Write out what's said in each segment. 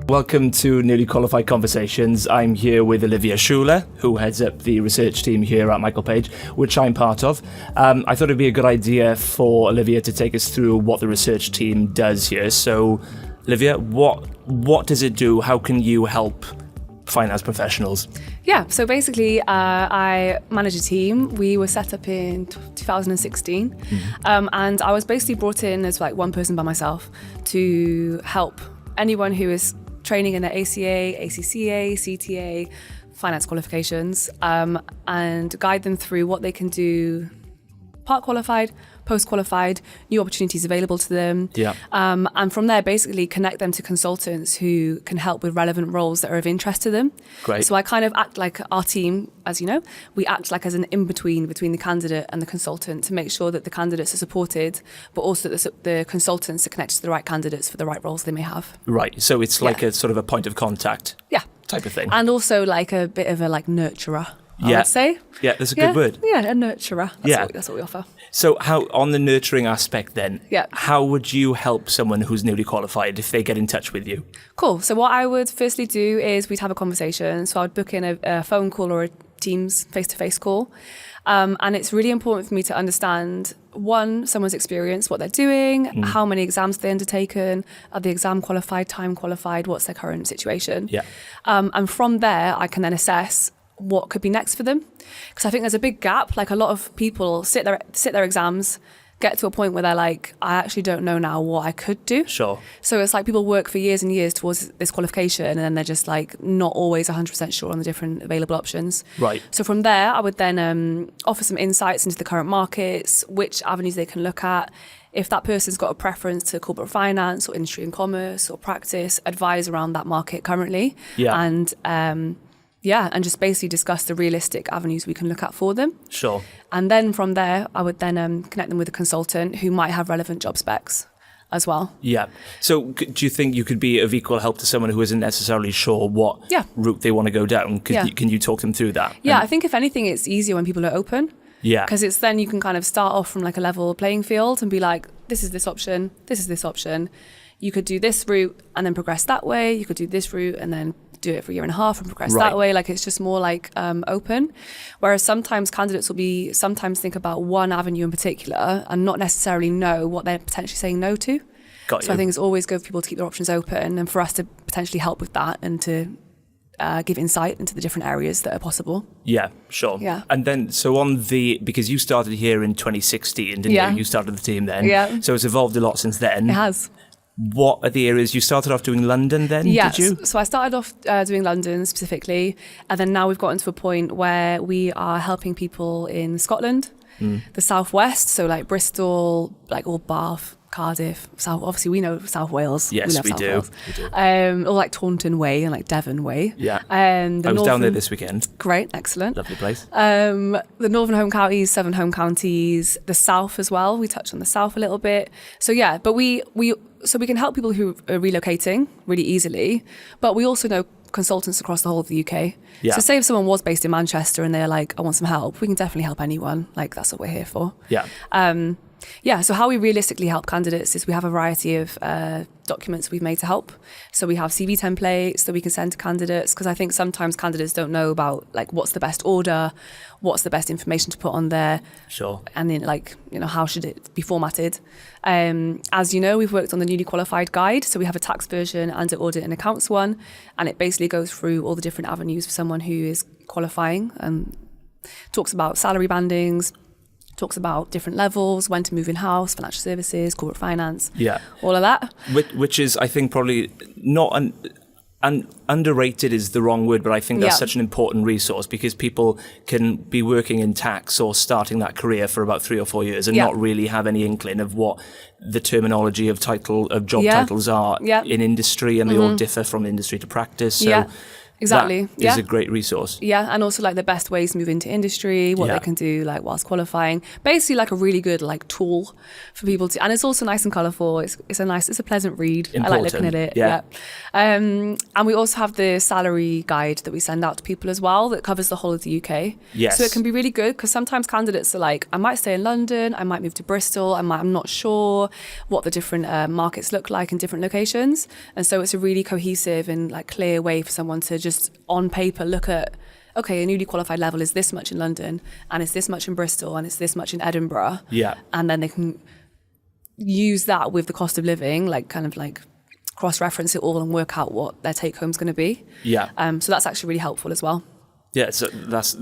Welcome to Newly Qualified Conversations. I'm here with Olivia Shouler, who heads up the research team here at Michael Page, which I'm part of. I thought it'd be a good idea for Olivia to take us through what the research team does here. So, Olivia, what does it do? How can you help finance professionals? Yeah, so basically I manage a team. We were set up in 2016 and I was basically brought in as like one person by myself to help anyone who is training in their ACCA, ACCA, CTA, finance qualifications, and guide them through what they can do part qualified, post-qualified, new opportunities available to them. Yeah. And from there, basically connect them to consultants who can help with relevant roles that are of interest to them. Great. So I kind of act like our team, as you know, we act like as an in-between between the candidate and the consultant to make sure that the candidates are supported, but also that the consultants are connected to the right candidates for the right roles they may have. Right. So it's like a sort of a point of contact type of thing. And also like a bit of a like nurturer, I would say. Yeah, that's a good word. Yeah, a nurturer. That's what we offer. So how, on the nurturing aspect then, Yeah. how would you help someone who's newly qualified if they get in touch with you? Cool. So what I would firstly do is we'd have a conversation. So I would book in a phone call or a Teams face-to-face call. And it's really important for me to understand, one, someone's experience, what they're doing, how many exams they've undertaken, are they exam qualified, time qualified, what's their current situation? Yeah. And from there, I can then assess what could be next for them. Because I think there's a big gap. Like a lot of people sit their exams, get to a point where they're like, I actually don't know now what I could do. Sure. So it's like people work for years and years towards this qualification and then they're just like not always 100% sure on the different available options. Right. So from there, I would then offer some insights into the current markets, which avenues they can look at. If that person's got a preference to corporate finance or industry and commerce or practice, advise around that market currently. Yeah. And just basically discuss the realistic avenues we can look at for them. Sure. And then from there, I would then connect them with a consultant who might have relevant job specs as well. Yeah. So do you think you could be of equal help to someone who isn't necessarily sure what route they want to go down? Can you talk them through that? Yeah, I think if anything, it's easier when people are open. Yeah. Because it's then you can kind of start off from like a level playing field and be like, this is this option, this is this option. You could do this route and then progress that way. You could do this route and then do it for a year and a half and progress that way. Like it's just more like open. Whereas sometimes candidates will sometimes think about one avenue in particular and not necessarily know what they're potentially saying no to. Got you. So I think it's always good for people to keep their options open and for us to potentially help with that and to give insight into the different areas that are possible. Yeah, sure. Yeah. And then, because you started here in 2016, didn't you? You started the team then. Yeah. So it's evolved a lot since then. It has. What are the areas you started off doing? London then, yes. Did you? So I started off doing London specifically, and then now we've gotten to a point where we are helping people in Scotland, the southwest, so like Bristol, like all Bath, Cardiff, South. Obviously, we know South Wales. Yes, we do. Or like Taunton Way and like Devon Way. Yeah. I was down there this weekend. Great, excellent. Lovely place. The northern home counties, southern home counties, the south as well. We touched on the south a little bit. So yeah, but we can help people who are relocating really easily, but we also know consultants across the whole of the UK. Yeah. So say if someone was based in Manchester and they're like, I want some help, we can definitely help anyone. Like that's what we're here for. Yeah. So how we realistically help candidates is we have a variety of documents we've made to help. So we have CV templates that we can send to candidates because I think sometimes candidates don't know about like what's the best order, what's the best information to put on there. Sure. And then how should it be formatted? As you know, we've worked on the newly qualified guide. So we have a tax version and an audit and accounts one. And it basically goes through all the different avenues for someone who is qualifying and talks about salary bandings, talks about different levels, when to move in-house, financial services, corporate finance, all of that. Which is, I think, probably not underrated is the wrong word, but I think that's such an important resource because people can be working in tax or starting that career for about 3 or 4 years and not really have any inkling of what the terminology of job titles are in industry, and they all differ from industry to practice. So Exactly. That is a great resource. Yeah, and also like the best ways to move into industry, what they can do like whilst qualifying. Basically like a really good like tool for people to, and it's also nice and colourful. It's a pleasant read. Important. I like looking at it. Yeah. And we also have the salary guide that we send out to people as well that covers the whole of the UK. Yes. So it can be really good because sometimes candidates are like, I might stay in London, I might move to Bristol, I'm not sure what the different markets look like in different locations. And so it's a really cohesive and like clear way for someone to just on paper look at, okay, a newly qualified level is this much in London and it's this much in Bristol and it's this much in Edinburgh. Yeah. And then they can use that with the cost of living, like kind of like cross-reference it all and work out what their take home is going to be. Yeah. So that's actually really helpful as well. Yeah, so that's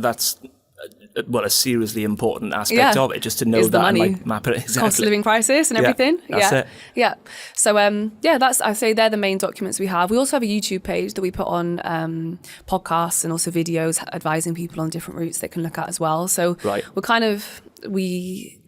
a seriously important aspect of it, just to know is that money. I might map it exactly. Cost of living crisis and everything. That's it. Yeah. So I say they're the main documents we have. We also have a YouTube page that we put on podcasts and also videos advising people on different routes they can look at as well. So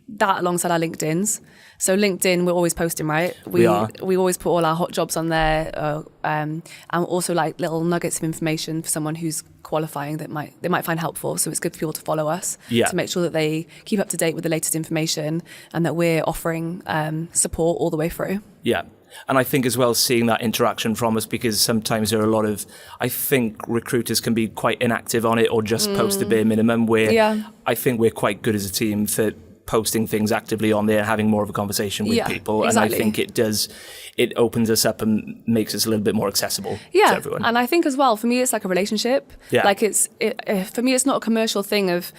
that alongside our LinkedIn's. So LinkedIn, we're always posting, right? We always put all our hot jobs on there, and also like little nuggets of information for someone who's qualifying that they might find helpful. So it's good for people to follow us to make sure that they keep up to date with the latest information and that we're offering support all the way through. Yeah. And I think as well, seeing that interaction from us, because sometimes there are a lot of, I think recruiters can be quite inactive on it or just post the bare minimum, where I think we're quite good as a team for posting things actively on there, having more of a conversation with people. Exactly. And I think it opens us up and makes us a little bit more accessible to everyone. And I think as well, for me, it's like a relationship. Yeah. Like for me, it's not a commercial thing of,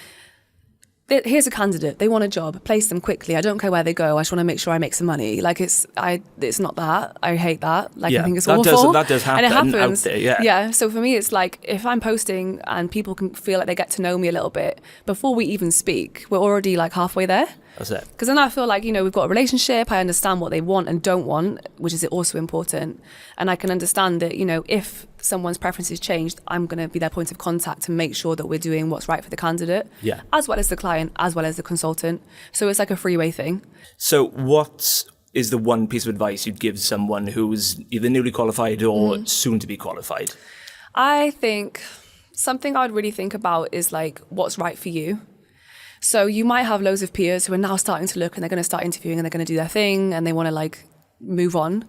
here's a candidate, they want a job, place them quickly. I don't care where they go. I just want to make sure I make some money. Like it's not that. I hate that. Like I think it's awful. That does happen. And it happens. Out there, yeah. Yeah. So for me, it's like if I'm posting and people can feel like they get to know me a little bit before we even speak, we're already like halfway there. That's it. Because then I feel like, we've got a relationship. I understand what they want and don't want, which is also important. And I can understand that, if someone's preferences changed, I'm going to be their point of contact to make sure that we're doing what's right for the candidate, as well as the client, as well as the consultant. So it's like a freeway thing. So what is the one piece of advice you'd give someone who's either newly qualified or soon to be qualified? I think something I would really think about is like what's right for you. So you might have loads of peers who are now starting to look and they're going to start interviewing and they're going to do their thing and they want to like move on.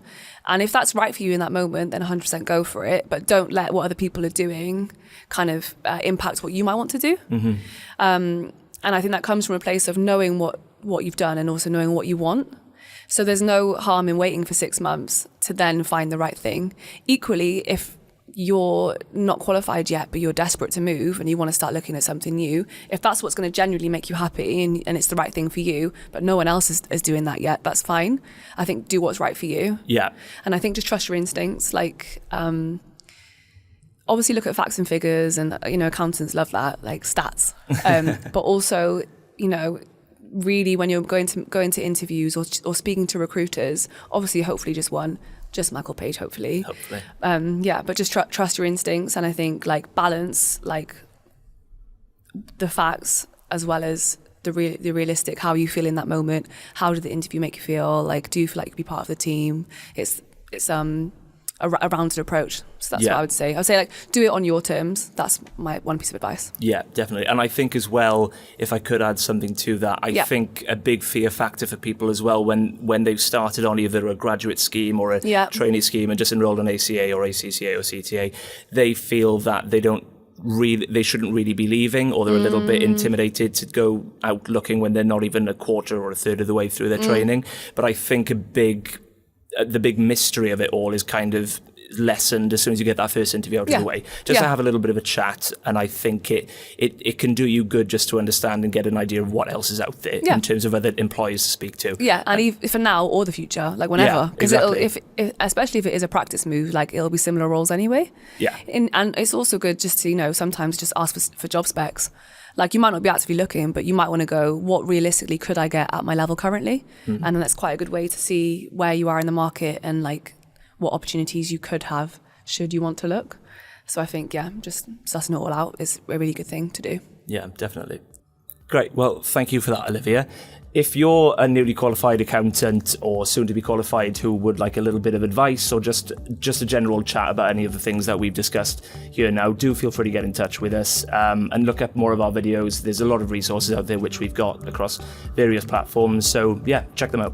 And if that's right for you in that moment, then 100% go for it. But don't let what other people are doing kind of impact what you might want to do. Mm-hmm. And I think that comes from a place of knowing what you've done and also knowing what you want. So there's no harm in waiting for 6 months to then find the right thing. Equally, if you're not qualified yet, but you're desperate to move and you want to start looking at something new, if that's what's going to genuinely make you happy and it's the right thing for you, but no one else is doing that yet, that's fine. I think do what's right for you. Yeah. And I think just trust your instincts. Like, obviously look at facts and figures and, accountants love that, like stats. But also, really when you're going to interviews or speaking to recruiters, obviously, hopefully just one, just Michael Page, hopefully. But just trust your instincts, and I think like balance like the facts as well as the realistic, how you feel in that moment. How did the interview make you feel? Like, do you feel like you can be part of the team? It's a rounded approach. So that's what I would say. I would say like do it on your terms. That's my one piece of advice. Yeah, definitely. And I think as well, if I could add something to that, I think a big fear factor for people as well when they've started on either a graduate scheme or a trainee scheme and just enrolled on ACCA or ACCA or CTA, they feel that they shouldn't really be leaving, or they're a little bit intimidated to go out looking when they're not even a quarter or a third of the way through their training. But I think the big mystery of it all is kind of lessened as soon as you get that first interview out of the way. Just to have a little bit of a chat, and I think it can do you good just to understand and get an idea of what else is out there in terms of other employers to speak to. Yeah, and for now or the future, like whenever. Because especially if it is a practice move, like it'll be similar roles anyway. Yeah. And it's also good just to, sometimes just ask for job specs. Like you might not be actively looking, but you might want to go, what realistically could I get at my level currently? Mm-hmm. And then that's quite a good way to see where you are in the market and like what opportunities you could have should you want to look. So I think, just sussing it all out is a really good thing to do. Yeah, definitely. Great. Well, thank you for that, Olivia. If you're a newly qualified accountant or soon to be qualified who would like a little bit of advice or just a general chat about any of the things that we've discussed here now, do feel free to get in touch with us and look up more of our videos. There's a lot of resources out there which we've got across various platforms. So yeah, check them out.